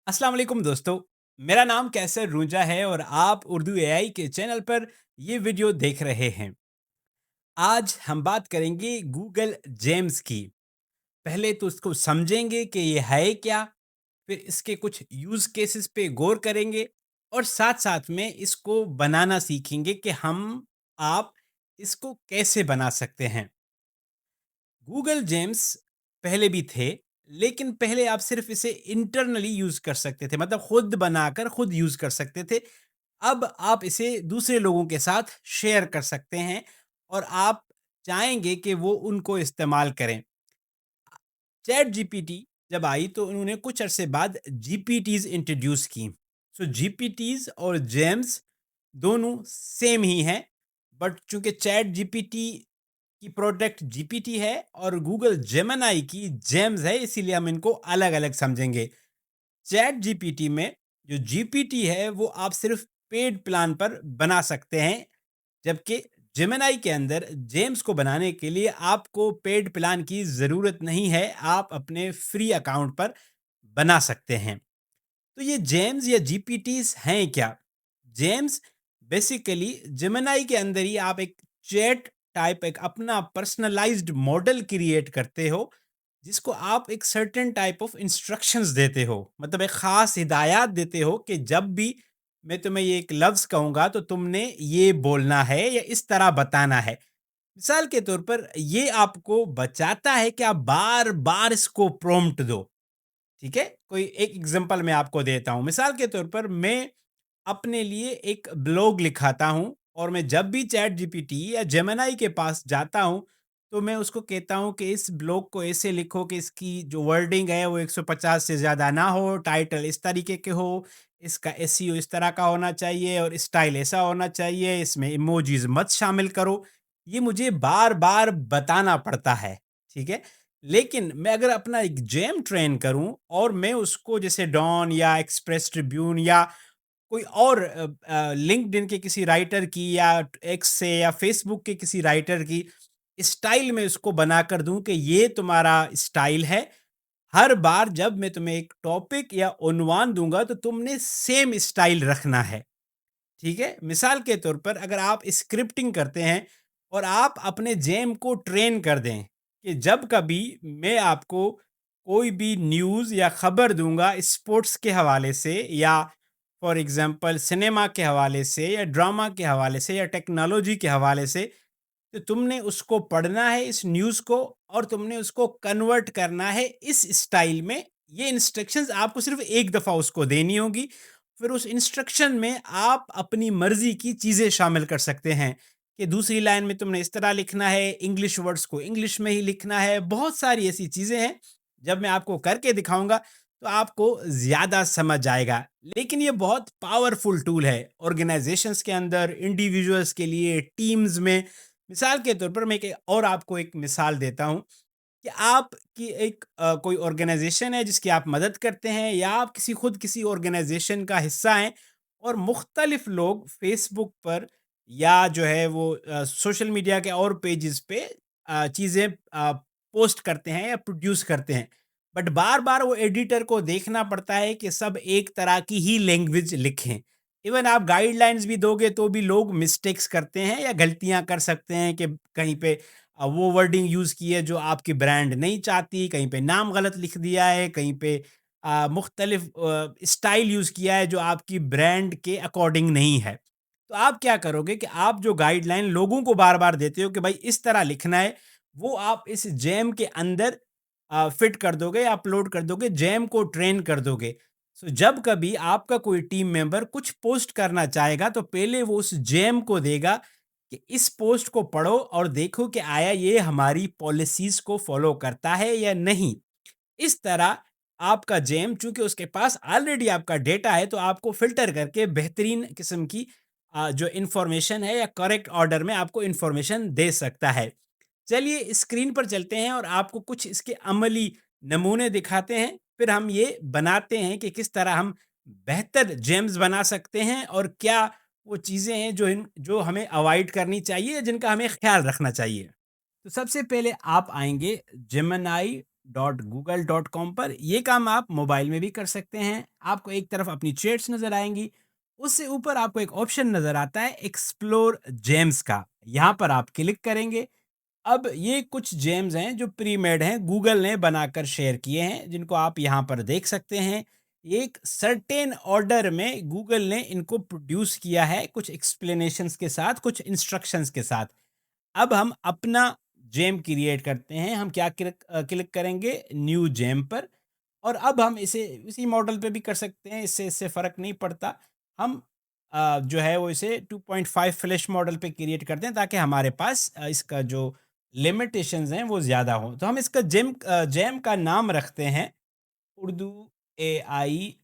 अस्सलाम वालेकुम दोस्तों। मेरा नाम कैसर रूंजा है और आप उर्दू एआई के चैनल पर ये वीडियो देख रहे हैं। आज हम बात करेंगे गूगल जेम्स की। पहले तो इसको समझेंगे कि ये है क्या, फिर इसके कुछ यूज़ केसेस पे गौर करेंगे और साथ-साथ में इसको बनाना सीखेंगे कि आप इसको कैसे बना सकते हैं। गूगल जेम्स पहले भी थे, लेकिन पहले आप सिर्फ इसे इंटरनली यूज़ कर सकते थे, मतलब खुद बनाकर खुद यूज़ कर सकते थे। अब आप इसे दूसरे लोगों के साथ शेयर कर सकते हैं और आप चाहेंगे कि वो उनको इस्तेमाल करें। चैट जीपीटी जब आई तो उन्होंने कुछ अरसे बाद जीपीटीज़ इंट्रोड्यूस की। सो जीपीटीज़ और जेम्स दोनों सेम ही हैं, बट चूंकि चैट जीपीटी की प्रोडक्ट जीपीटी है और गूगल जेमिनी की जेम्स है, इसीलिए हम इनको अलग अलग समझेंगे। चैट जीपीटी में जो जीपीटी है वो आप सिर्फ पेड प्लान पर बना सकते हैं, जबकि जेमिनी के अंदर जेम्स को बनाने के लिए आपको पेड प्लान की ज़रूरत नहीं है, आप अपने फ्री अकाउंट पर बना सकते हैं। तो ये जेम्स या जीपीटीज हैं क्या? जेम्स बेसिकली जेमिनी के अंदर ही आप एक चैट टाइप एक अपना पर्सनलाइज्ड मॉडल क्रिएट करते हो, जिसको आप एक सर्टेन टाइप ऑफ इंस्ट्रक्शंस देते हो, मतलब एक खास हिदायत देते हो कि जब भी मैं तुम्हें ये एक लफ्ज़ कहूँगा तो तुमने ये बोलना है या इस तरह बताना है। मिसाल के तौर पर ये आपको बचाता है कि आप बार बार इसको प्रॉम्प्ट दो। ठीक है, कोई एक एग्जांपल मैं आपको देता हूँ। मिसाल के तौर पर मैं अपने लिए एक ब्लॉग लिखाता हूँ और मैं जब भी चैट जीपीटी या जेमिनी के पास जाता हूँ तो मैं उसको कहता हूँ कि इस ब्लॉग को ऐसे लिखो कि इसकी जो वर्डिंग है वो 150 से ज़्यादा ना हो, टाइटल इस तरीके के हो, इसका एसईओ इस तरह का होना चाहिए और स्टाइल ऐसा होना चाहिए, इसमें इमोजीज मत शामिल करो। ये मुझे बार बार बताना पड़ता है। ठीक है, लेकिन मैं अगर अपना एक जेम ट्रेन करूं और मैं उसको जैसे डॉन या एक्सप्रेस ट्रिब्यून या कोई और लिंक्डइन के किसी राइटर की या एक्स से या फेसबुक के किसी राइटर की स्टाइल में उसको बनाकर दूं कि ये तुम्हारा स्टाइल है, हर बार जब मैं तुम्हें एक टॉपिक या उन्वान दूंगा तो तुमने सेम स्टाइल रखना है। ठीक है, मिसाल के तौर पर अगर आप स्क्रिप्टिंग करते हैं और आप अपने जेम को ट्रेन कर दें कि जब कभी मैं आपको कोई भी न्यूज़ या खबर दूंगा स्पोर्ट्स के हवाले से या फॉर एग्जांपल सिनेमा के हवाले से या ड्रामा के हवाले से या टेक्नोलॉजी के हवाले से, तो तुमने उसको पढ़ना है इस न्यूज़ को और तुमने उसको कन्वर्ट करना है इस स्टाइल में। ये इंस्ट्रक्शंस आपको सिर्फ एक दफ़ा उसको देनी होगी, फिर उस इंस्ट्रक्शन में आप अपनी मर्जी की चीज़ें शामिल कर सकते हैं कि दूसरी लाइन में तुमने इस तरह लिखना है, इंग्लिश वर्ड्स को इंग्लिश में ही लिखना है। बहुत सारी ऐसी चीज़ें हैं, जब मैं आपको करके दिखाऊंगा तो आपको ज़्यादा समझ आएगा। लेकिन ये बहुत पावरफुल टूल है ऑर्गेनाइजेशंस के अंदर, इंडिविजुअल्स के लिए, टीम्स में। मिसाल के तौर पर मैं एक और आपको एक मिसाल देता हूँ कि आपकी एक कोई ऑर्गेनाइजेशन है जिसकी आप मदद करते हैं या आप किसी ऑर्गेनाइजेशन का हिस्सा हैं और मुख्तलिफ लोग फेसबुक पर या जो है वो सोशल मीडिया के और पेजेस पे चीज़ें पोस्ट करते हैं या प्रोड्यूस करते हैं, बट बार बार वो एडिटर को देखना पड़ता है कि सब एक तरह की ही लैंग्वेज लिखें। इवन आप गाइडलाइंस भी दोगे तो भी लोग मिस्टेक्स करते हैं या गलतियां कर सकते हैं कि कहीं पे वो वर्डिंग यूज़ की है जो आपकी ब्रांड नहीं चाहती, कहीं पे नाम गलत लिख दिया है, कहीं पे मुख्तलिफ स्टाइल यूज़ किया है जो आपकी ब्रांड के अकॉर्डिंग नहीं है। तो आप क्या करोगे कि आप जो गाइडलाइन लोगों को बार बार देते हो कि भाई इस तरह लिखना है, वो आप इस जैम के अंदर फिट कर दोगे, अपलोड कर दोगे, जैम को ट्रेन कर दोगे। सो जब कभी आपका कोई टीम मेंबर कुछ पोस्ट करना चाहेगा तो पहले वो उस जैम को देगा कि इस पोस्ट को पढ़ो और देखो कि आया ये हमारी पॉलिसीज को फॉलो करता है या नहीं। इस तरह आपका जेम चूंकि उसके पास ऑलरेडी आपका डेटा है तो आपको फिल्टर करके बेहतरीन किस्म की जो इंफॉर्मेशन है या करेक्ट ऑर्डर में आपको इंफॉर्मेशन दे सकता है। चलिए स्क्रीन पर चलते हैं और आपको कुछ इसके अमली नमूने दिखाते हैं, फिर हम ये बनाते हैं कि किस तरह हम बेहतर जेम्स बना सकते हैं और क्या वो चीज़ें हैं जो हमें अवॉइड करनी चाहिए, जिनका हमें ख्याल रखना चाहिए। तो सबसे पहले आप आएंगे जेमिनी .google.com पर। ये काम आप मोबाइल में भी कर सकते हैं। आपको एक तरफ अपनी चैट्स नज़र आएँगी, उससे ऊपर आपको एक ऑप्शन नज़र आता है एक्सप्लोर जेम्स का, यहाँ पर आप क्लिक करेंगे। अब ये कुछ जेम्स हैं जो प्री मेड हैं, गूगल ने बनाकर शेयर किए हैं, जिनको आप यहाँ पर देख सकते हैं। एक सर्टेन ऑर्डर में गूगल ने इनको प्रोड्यूस किया है, कुछ एक्सप्लेनेशंस के साथ, कुछ इंस्ट्रक्शंस के साथ। अब हम अपना जेम क्रिएट करते हैं। हम क्या क्लिक करेंगे? न्यू जेम पर। और अब हम इसे इसी मॉडल पे भी कर सकते हैं, इससे इससे फ़र्क नहीं पड़ता। हम जो है वो इसे 2.5 फ्लैश मॉडल पे क्रिएट करते हैं, ताकि हमारे पास इसका जो लिमिटेशंस हैं वो ज़्यादा हों। तो हम इसका जेम का नाम रखते हैं उर्दू एआई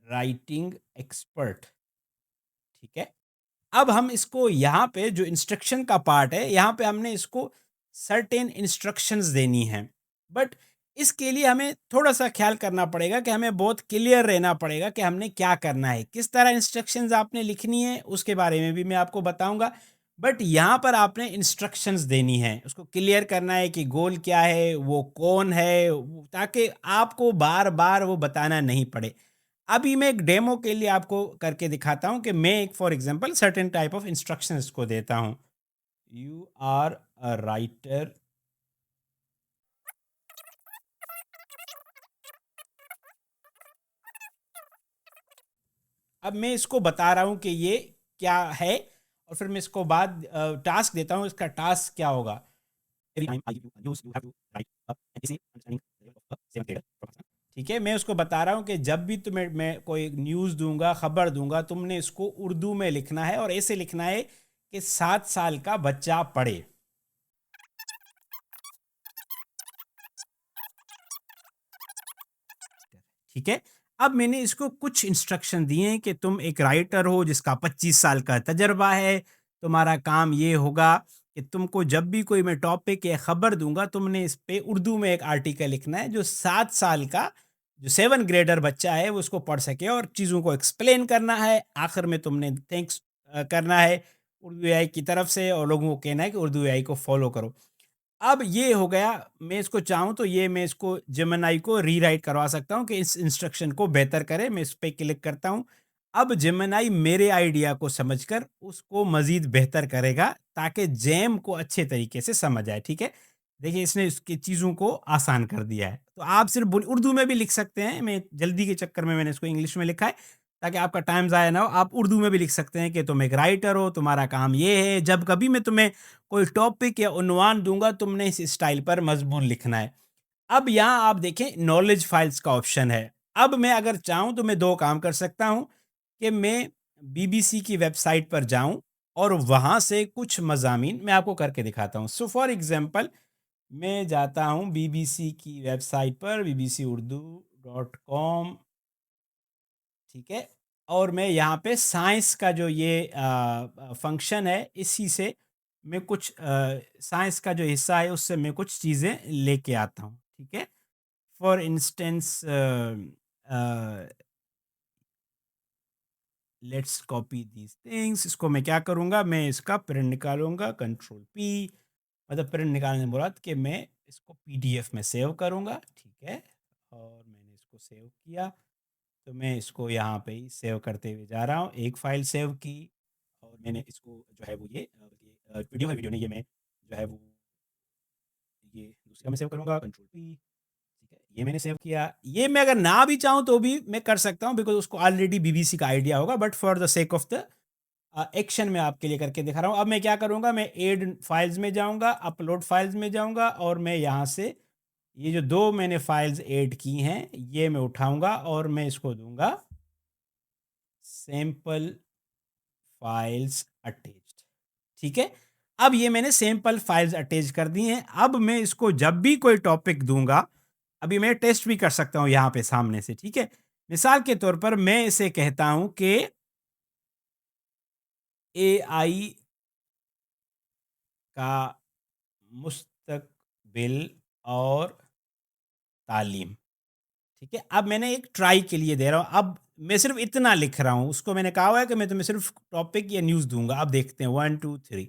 राइटिंग एक्सपर्ट, ठीक है? अब हम इसको यहाँ पे जो इंस्ट्रक्शन का पार्ट है, यहाँ पे हमने इसको सर्टेन इंस्ट्रक्शंस देनी हैं। बट इसके लिए हमें थोड़ा-सा ख़्याल करना पड़ेगा कि हमें बहुत क्लियर रहना पड़ेगा कि हमने क्या करना है। किस तरह इंस्ट्रक्शंस आपने लिखनी है, उसके बारे में भी मैं आपको बताऊँगा। बट यहाँ पर आपने इंस्ट्रक्शंस देनी हैं। उसको क्लियर करना है कि गोल क्या है, वो कौन है, वो ताकि आपको बार-बार वो बताना नहीं पड़े। अभी मैं एक डेमो के लिए आपको करके दिखाता हूँ कि मैं एक for example certain type of instructions को देता हूँ। You are a writer. अब मैं इसको बता रहा हूँ कि ये क्या है, और फिर मैं इसको बाद टास्क देता हूँ, इसका टास्क क्या होगा। ठीक है, मैं उसको बता रहा हूँ कि जब भी तुम्हें मैं कोई न्यूज़ दूंगा, खबर दूंगा, तुमने इसको उर्दू में लिखना है, और ऐसे लिखना है कि 7 साल का बच्चा पढ़े। ठीक है? अब मैंने इसको कुछ इंस्ट्रक्शन दिए हैं कि तुम एक राइटर हो जिसका 25 साल का तजर्बा है, तुम्हारा काम ये होगा कि तुमको जब भी कोई मैं टॉपिक या खबर दूँगा, तुमने इस पे उर्दू में एक आर्टिकल लिखना है जो 7 साल का जो 7 ग्रेडर बच्चा है वो उसको पढ़ सके, और चीज़ों को एक्सप्लेन करना है। आखिर में तुमने थैंक्स करना है उर्दू एआई की तरफ से, और लोगों को कहना है कि उर्दू एआई को फॉलो करो। अब ये हो गया, मैं इसको चाहूँ तो ये मैं इसको जेमिनी को रीराइट करवा सकता हूँ कि इस इंस्ट्रक्शन को बेहतर करे। मैं इस पे क्लिक करता हूँ। अब जेमिनी मेरे आइडिया को समझकर उसको मज़ीद बेहतर करेगा, ताकि जैम को अच्छे तरीके से समझ आए, ठीक है? देखिए, इसने इसकी चीज़ों को आसान कर दिया है। तो आप सिर्फ़ बुन उर्दू में भी लिख सकते हैं, मैं जल्दी के चक्कर में मैंने इसको इंग्लिश में लिखा है, ताकि आपका टाइम ज़ाया ना हो। आप उर्दू में भी लिख सकते हैं कि तुम एक राइटर हो, तुम्हारा काम ये है, जब कभी मैं तुम्हें कोई टॉपिक या उन्वान दूँगा, तुमने इस स्टाइल पर मज़मून लिखना है। अब यहाँ आप देखें नॉलेज फाइल्स का ऑप्शन है। अब मैं अगर चाहूँ तो मैं 2 काम कर सकता हूँ कि मैं बीबीसी की वेबसाइट पर जाऊँ और वहाँ से कुछ मज़ामीन मैं आपको करके दिखाता हूँ। सो फॉर एग्ज़ाम्पल, मैं जाता हूँ बीबीसी की वेबसाइट पर, bbcurdu.com, ठीक है? और मैं यहाँ पे साइंस का जो ये फ़ंक्शन है, इसी से मैं कुछ साइंस का जो हिस्सा है, उससे मैं कुछ चीज़ें लेके आता हूँ, ठीक है? For instance a, let's copy these things. इसको मैं क्या करूँगा, मैं इसका प्रिंट निकालूँगा, कंट्रोल पी, मतलब प्रिंट निकालने के बाद कि मैं इसको पीडीएफ में सेव करूँगा, ठीक है? और मैंने इसको सेव किया। तो मैं इसको यहाँ पे ही सेव करते हुए जा रहा हूँ। एक फ़ाइल सेव की, और मैंने इसको जो है वो ये वीडियो है, वीडियो नहीं, ये मैं जो है वो ये दूसरा मैं सेव करूँगा, कंट्रोल पी, ठीक है? ये मैंने सेव किया। ये मैं अगर ना भी चाहूँ तो भी मैं कर सकता हूँ, बिकॉज़ उसको ऑलरेडी बीबीसी का आइडिया होगा, but for the sake of the action मैं आपके लिए करके दिखा रहा हूँ। अब मैं क्या करूँगा, मैं ऐड फाइल्स में जाऊँगा, अपलोड फाइल्स में जाऊँगा, और मैं यहाँ से ये जो 2 मैंने फाइल्स ऐड की हैं, ये मैं उठाऊँगा और मैं इसको दूँगा सैंपल फाइल्स अटैच्ड, ठीक है? अब ये मैंने सैंपल फाइल्स अटैच कर दी हैं। अब मैं इसको जब भी कोई टॉपिक दूँगा, अभी मैं टेस्ट भी कर सकता हूँ यहाँ पे सामने से, ठीक है? मिसाल के तौर पर मैं इसे कहता हूँ कि एआई का मुस्तकबिल और तालीम, ठीक है? अब मैंने एक ट्राई के लिए दे रहा हूँ। अब मैं सिर्फ़ इतना लिख रहा हूँ। उसको मैंने कहा हुआ है कि मैं तुम्हें सिर्फ़ टॉपिक या न्यूज़ दूँगा। अब देखते हैं 1, 2, 3।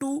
2،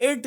8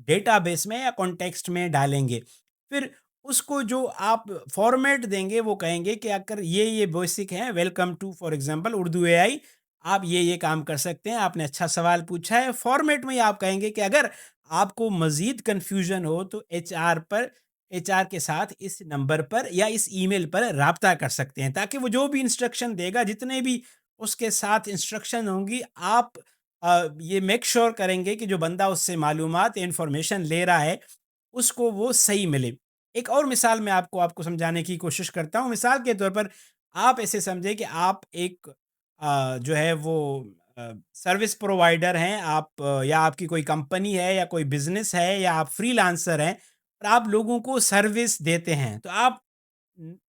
डेटाबेस में या कॉन्टेक्स्ट में डालेंगे। फिर उसको जो आप फॉर्मेट देंगे वो कहेंगे कि अगर ये बेसिक हैं, welcome to for example Urdu AI, आप ये काम कर सकते हैं, आपने अच्छा सवाल पूछा है। फॉर्मेट में ही आप कहेंगे कि अगर आपको मज़ीद कन्फ्यूज़न हो तो एचआर के साथ इस नंबर पर या इस ईमेल पर राब्ता कर सकते हैं, ताकि वो जो भी इंस्ट्रक्शन देगा, जितने भी उसके साथ इंस्ट्रक्शन होंगी, आप ये मेक श्योर करेंगे कि जो बंदा उससे मालूमात या इन्फॉर्मेशन ले रहा है, उसको वो सही मिले। एक और मिसाल मैं आपको आपको समझाने की कोशिश करता हूँ। मिसाल के तौर पर आप ऐसे समझें कि आप एक जो है वो सर्विस प्रोवाइडर हैं, आप या आपकी कोई कंपनी है या कोई बिज़नेस है या आप फ्रीलांसर हैं और आप लोगों को सर्विस देते हैं। तो आप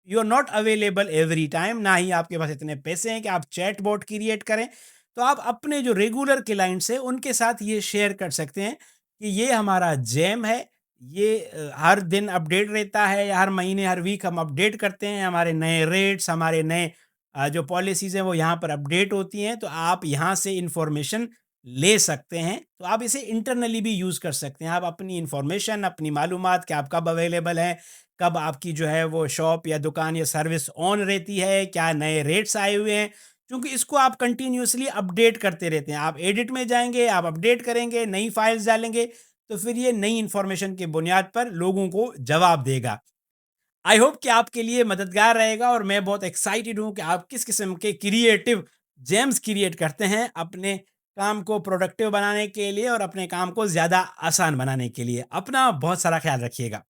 you are not available every time, ना ही आपके पास इतने पैसे हैं कि आप चैटबॉट क्रिएट करें। तो आप अपने जो रेगुलर क्लाइंट्स हैं उनके साथ ये शेयर कर सकते हैं कि ये हमारा जैम है, ये हर दिन अपडेट रहता है या हर महीने हर वीक हम अपडेट करते हैं, हमारे नए रेट्स, हमारे नए जो पॉलिसीज़ हैं वो यहाँ पर अपडेट होती हैं, तो आप यहाँ से इंफॉर्मेशन ले सकते हैं। तो आप इसे इंटरनली भी यूज़ कर सकते हैं। आप अपनी इंफॉर्मेशन, अपनी मालूमात कि आप कब अवेलेबल हैं, कब आपकी जो है वो शॉप या दुकान या सर्विस ऑन रहती है, क्या नए रेट्स आए हुए हैं, क्योंकि इसको आप कंटिन्यूअसली अपडेट करते रहते हैं। आप एडिट में जाएँगे, आप अपडेट करेंगे, नई फाइल्स डालेंगे, तो फिर ये नई इन्फॉर्मेशन की बुनियाद पर लोगों को जवाब देगा। आई होप कि आपके लिए मददगार रहेगा और मैं बहुत एक्साइटेड हूँ कि आप किस किस्म के क्रिएटिव जेम्स क्रिएट करते हैं अपने काम को प्रोडक्टिव बनाने के लिए और अपने काम को ज़्यादा आसान बनाने के लिए। अपना बहुत सारा ख्याल रखिएगा।